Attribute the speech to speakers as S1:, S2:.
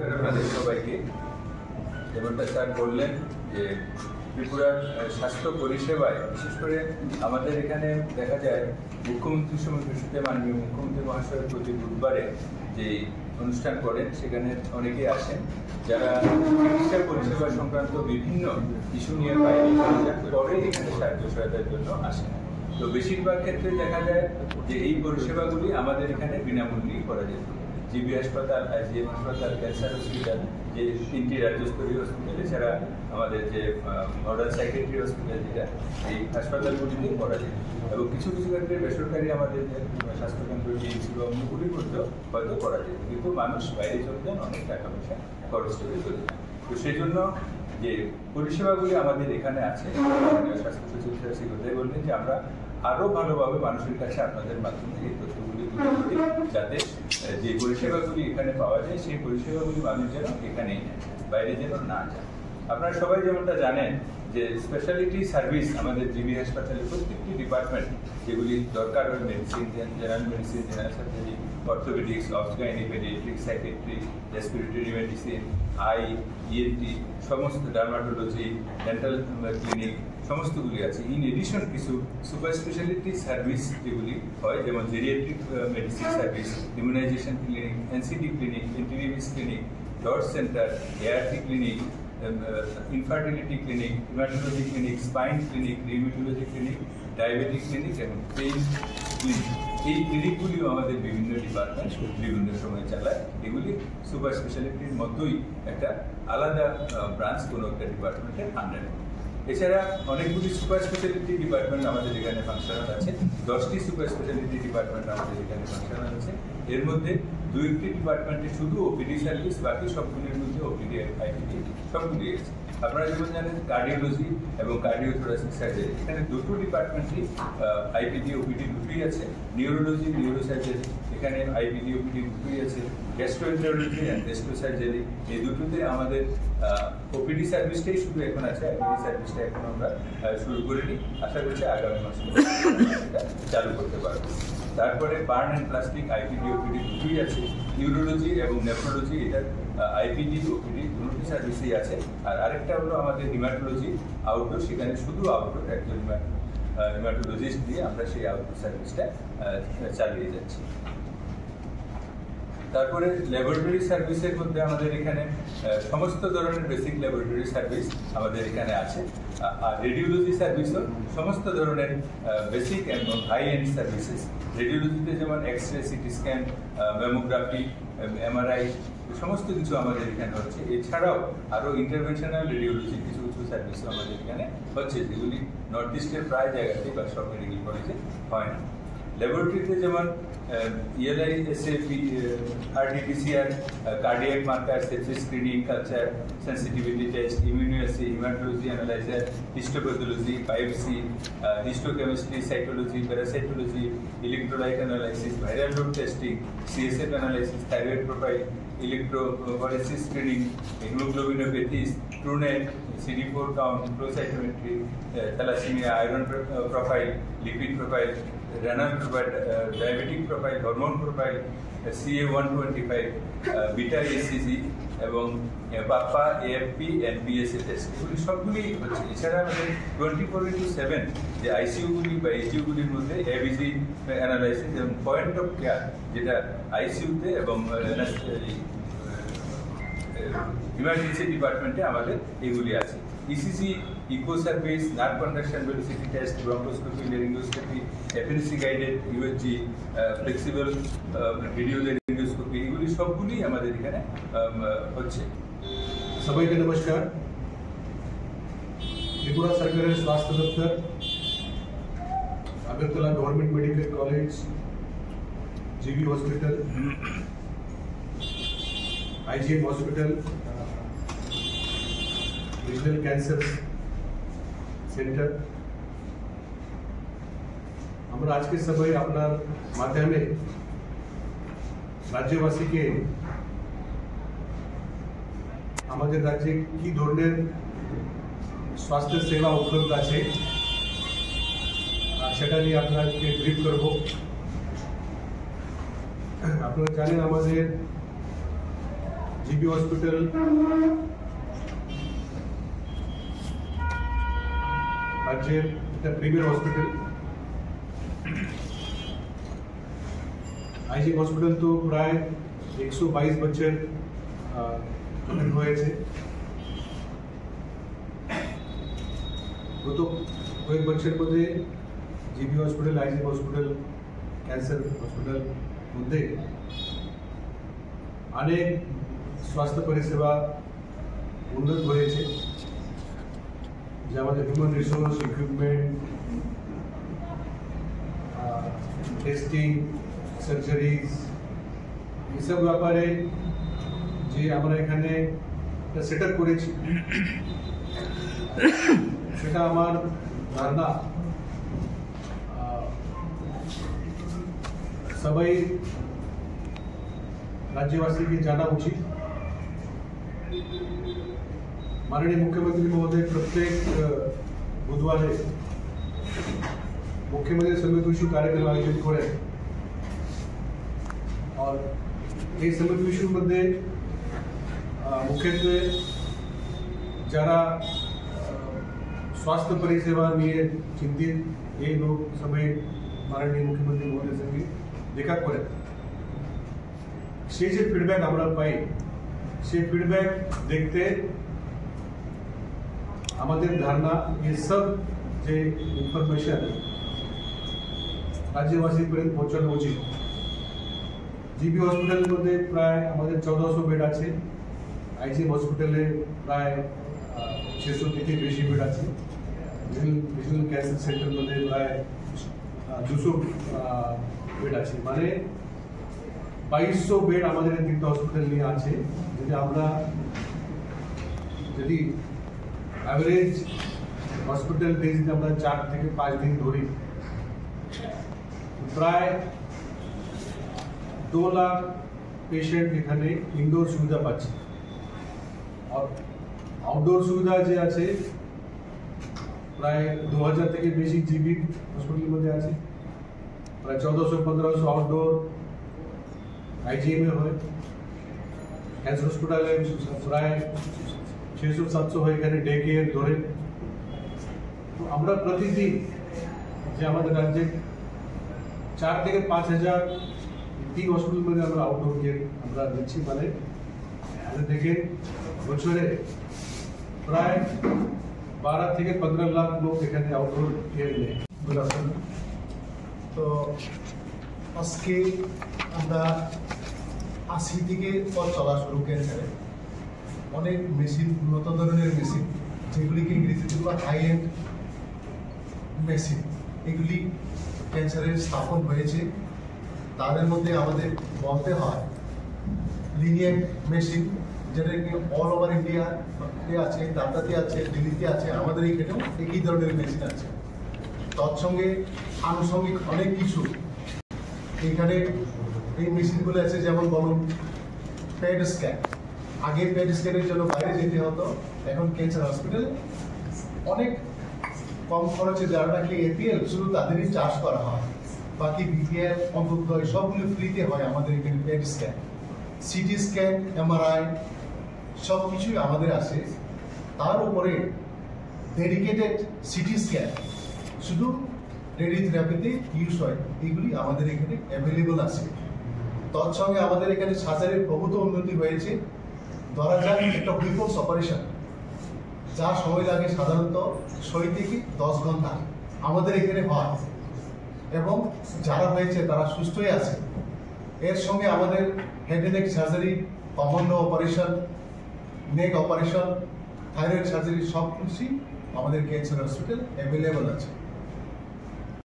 S1: আপনাদের সবাইকে যেমনটা স্যার বললেন যে ত্রিপুরার স্বাস্থ্য পরিষেবায় বিশেষ করে আমাদের এখানে দেখা যায় মুখ্যমন্ত্রীর সমাবেশে মাননীয় মুখ্যমন্ত্রী মহাশয়ের প্রতি বুধবারে যে অনুষ্ঠান করেন সেখানে অনেকেই আসেন যারা চিকিৎসা পরিষেবা সংক্রান্ত বিভিন্ন ইস্যু নিয়ে বাইরে পরে এখানে সাহায্য সহায়তার জন্য আসেন। তো বেশিরভাগ ক্ষেত্রে দেখা যায় যে এই পরিষেবাগুলি আমাদের এখানে বিনামূল্যেই করা যেত। জিবি হাসপাতাল, আইজিএম হাসপাতাল, ক্যান্সার হসপিটাল, যে তিনটি রাজ্যস্তরীয় হসপিটাল, এছাড়া আমাদের যে মডার্ন সাইকেট্রি হসপিটাল, যেটা এই হাসপাতালগুলিতে করা যায় এবং কিছু কিছু ক্ষেত্রে বেসরকারি আমাদের যে স্বাস্থ্যকেন্দ্র ডিএমসি বা অন্যগুলির মধ্যেও হয়তো করা যায়, কিন্তু মানুষ বাইরে চলে যান, অনেক টাকা পয়সা খরচ করে চলে যান। তো সেই জন্য যে পরিষেবাগুলি আমাদের এখানে আছে, স্বাস্থ্য সচিব সেটাই বললেন যে আমরা আরো ভালোভাবে মানুষের কাছে আপনাদের মাধ্যমে এই তথ্যগুলি তুলে ধরি, যাতে যে পরিষেবাগুলি এখানে পাওয়া যায় সেই পরিষেবাগুলি মানুষ যেন এখানেই নেয়, বাইরে যেন না যায়। আপনারা সবাই যেমনটা জানেন যে স্পেশালিটি সার্ভিস আমাদের জিবি হাসপাতালে প্রত্যেকটি ডিপার্টমেন্ট যেগুলি দরকার হয়, medicine, general medicine, general surgery, orthopaedics, obs gynae, paediatrics, psychiatry, respiratory medicine, eye, ENT, সমস্ত ডার্মাটোলজি, ডেন্টাল ক্লিনিক সমস্তগুলি আছে। ইন এডিশন কিছু সুপার স্পেশালিটি সার্ভিস যেগুলি হয়, যেমন geriatric medicine service, immunisation clinic, NCD clinic, anti rabies clinic, DOT centre, ART clinic, infertility clinic, haematology clinic, spine clinic, rheumatology clinic, diabetic clinic এবং pain clinic, এই ক্লিনিকগুলিও আমাদের বিভিন্ন ডিপার্টমেন্ট বিভিন্ন সময় চালায়। এগুলি সুপার স্পেশালিটির মতোই একটা আলাদা ব্রাঞ্চ কোনো একটা ডিপার্টমেন্টের আন্ডারে। এছাড়া অনেকগুলি সুপার স্পেশালিটি ডিপার্টমেন্ট আমাদের এখানে ফাংশনাল আছে, 10টি সুপার স্পেশালিটি ডিপার্টমেন্ট আমাদের এখানে ফাংশনাল আছে। এর মধ্যে 2টি ডিপার্টমেন্টে শুধু ওপিডি সার্ভিস, বাকি সবগুলির মধ্যে ওপিডি, আইপিডি সবগুলি আছে। আপনারা যেমন জানেন কার্ডিওলজি এবং কার্ডিওথোরাসিক সার্জারি, এখানে দুটো ডিপার্টমেন্টই আইপিডি ওপিডি দুটোই আছে। নিউরোলজি, নিউরোসার্জারি, এখানে আইপিডি ওপিডি দুটোই আছে। গ্যাস্ট্রোএন্টারোলজি অ্যান্ড গ্যাস্ট্রো সার্জারি, এই দুটোতে আমাদের ওপিডি সার্ভিসটাই শুধু এখন আছে, আইপিডি সার্ভিসটা এখন আমরা শুরু করিনি। আশা করছি আগামী মাসে এটা চালু করতে পারবো। তারপরে burn and plastic, IPD OPD দুটোই আছে। ইউরোলজি এবং নেফ্রোলজি, এটার আইপিডি ওপিডি দুটি সার্ভিসই আছে। আর আরেকটা হলো আমাদের হিমাটোলজি আউটডোর, সেখানে শুধু আউটডোর একজন হিমাটোলজিস্ট দিয়ে আমরা সেই আউটডোর সার্ভিসটা চালিয়ে যাচ্ছি। তারপরে ল্যাবরেটরি সার্ভিসের মধ্যে আমাদের এখানে সমস্ত ধরনের বেসিক ল্যাবরেটরি সার্ভিস আমাদের এখানে আছে। আর রেডিওলজি সার্ভিসও সমস্ত ধরনের বেসিক এবং হাই এন্ড সার্ভিসেস। রেডিওলজিতে যেমন X ray, CT scan, mammography, MRI, সমস্ত কিছু আমাদের এখানে হচ্ছে। এছাড়াও আরও ইন্টারভেনশনাল রেডিওলজি কিছু কিছু সার্ভিসও আমাদের এখানে হচ্ছে, যেগুলি নর্থ ইস্টের প্রায় জায়গাতেই বা সব মেডিকেল কলেজে হয় না। ল্যাবরেটরিতে যেমন ELI, SAP, RTPCR, cardiac marker, sepsis screening, culture, sensitivity test, immunoassay, haematology analyser, histopathology, biopsy, histochemistry, cytology, parasitology, electrolyte analysis, viral load testing, CSF analysis, thyroid profile, electrophoresis screening, haemoglobinopathies, Truenat, CD4 count, flow cytometry, thalassaemia, iron profile, lipid profile, renal profile, diabetic profile, hormone profile, CA125, beta ACG এবং Bappa, AFP, NPSA test, এগুলি সবগুলি হচ্ছে। এছাড়া আমাদের 24/7 যে আইসিইউগুলি বা এইচইউগুলির মধ্যে এবিজি অ্যানালাইসিস এবং পয়েন্ট অফ কেয়ার, যেটা আইসিইউতে এবং ইমার্জেন্সি ডিপার্টমেন্টে আমাদের এগুলি আছে। ECG, echo service, nerve conduction velocity test, bronchoscopy, laryngoscopy, FNAC guided USG, flexible video laryngoscopy, এগুলি সবগুলি আমাদের এখানে হচ্ছে।
S2: সবাইকে নমস্কার। ত্রিপুরা সরকারের স্বাস্থ্য দপ্তর, Agartala government medical college, GB hospital, IgM hospital, regional cancer centre, আমরা আজকে সবাই আপনার মাধ্যমে রাজ্যবাসীকে আমাদের রাজ্যে কি ধরনের স্বাস্থ্য সেবা উপলব্ধ আছে সেটা নিয়ে আপনাকে ব্রিফ করব। আপনারা জানেন আমাদের GB Hospital, राज्य प्रीमियर हॉस्पिटल, IG हॉस्पिटल तो प्राय 122 बच्चे হয়েছে। গত কয়েক বছর মধ্যে GB hospital, IG hospital, cancer hospital মধ্যে অনেক স্বাস্থ্য পরিষেবা উন্নত হয়েছে, যে আমাদের human resource, equipment, testing, surgeries, এইসব ব্যাপারে যে আমরা এখানে সেট আপ করেছি, সেটা আমার ধারণা সবাই রাজ্যবাসীকে জানা উচিত। माननीय मुख्यमंत्री महोदय प्रत्येक बुधवारे मुख्यमंत्री समिति इश्यू कार्यक्रम आयोजित करें और ये समिति इश्यू मध्य मुख्यत्वे जरा स्वास्थ्य परिसेवा निये चिंतित ये लोग समय माननीय मुख्यमंत्री महोदय संगे देखा करें से फीडबैक আমরা পাই से फीडबैक देखते আমাদের ধারণা ये सब যে ইনফরমেশন রাজ্যবাসীর পর্যন্ত পৌঁছানো উচিত। GB হসপিটালের মধ্যে প্রায় আমাদের 1400 বেড আছে, IG হসপিটালে প্রায় 600 থেকে বেশি বেড আছে, রিজনাল ক্যান্সার সেন্টার মধ্যে প্রায় 200 বেড আছে, মানে 2200 বেড আমাদের এই তিনটা হসপিটাল নিয়ে আছে। যদি আমরা যদি एवरेज हॉस्पिटल डेज আমরা 4 থেকে 5 दिन ধরি, প্রায় 2 লাখ পেশেন্ট এখানে ইনডোর সুবিধা পাচ্ছে। আর আউটডোর সুবিধা যে আছে প্রায় 2000 থেকে বেশি GB হসপিটালের মধ্যে আছে, প্রায় 1400-1500 আউটডোর IGM এ হয়। ক্যান্সার হসপিটালে প্রায় 600-700 হয় এখানে ডে কেয়ার ধরে। তো আমরা প্রতিদিন যে আমাদের রাজ্যে 4 থেকে 5000 তিন হসপিটাল মধ্যে আমরা আউটডোর কেয়ার আমরা দিচ্ছি, মানে দেখে বছরে প্রায় 12 থেকে 15 লাখ লোক এখানে আউটডোর কেয়ার নেয়।
S3: Good afternoon. তো আজকে আমরা 80 থেকে পথ চলা শুরু ক্যান্সারে অনেক মেশিন, উন্নত ধরনের মেশিন, যেগুলিকে ইংরেজিতে বলা হাই এন্ড মেশিন, এগুলি ক্যান্সারে স্থাপন হয়েছে। তাদের মধ্যে আমাদের বলতে হয় লিনিয়েন্ট মেশিন, যেটা কি অল ওভার ইন্ডিয়াতে আছে, ঢাকাতে আছে, দিল্লিতে আছে, আমাদের এখানেও একই ধরনের মেশিন আছে। তৎসঙ্গে আনুষঙ্গিক অনেক কিছু এখানে এই মেশিনগুলো আছে, যেমন বলুন পেড স্ক্যান। আগে পেড স্ক্যানের জন্য বাইরে যেতে হতো, এখন ক্যান্সার হসপিটাল অনেক কম খরচে, যারা নাকি APL শুধু তাদেরই চার্জ করা হয়, বাকি BPL, অন্তর্দয় সবগুলো ফ্রিতে হয় আমাদের এখানে। Paid scan, CT scan, MRI সব কিছুই আমাদের আছে। তার উপরে ডেডিকেটেড CT স্ক্যান শুধু রেডিওথেরাপিতে ইউজ হয়, এগুলি আমাদের এখানে অ্যাভেলেবল আছে। তৎসঙ্গে আমাদের এখানে সার্জারির প্রভূত উন্নতি হয়েছে। ধরা যাক একটা হুইপলস অপারেশন, যা সময় লাগে সাধারণত 6 থেকে 10 ঘন্টা, আমাদের এখানে হয়, এবং যারা হয়েছে তারা সুস্থই আছে। এর সঙ্গে আমাদের head and neck surgery, common operation, neck operation, thyroid surgery সব কিছুই আমাদের ক্যান্সার হসপিটাল অ্যাভেলেবল আছে।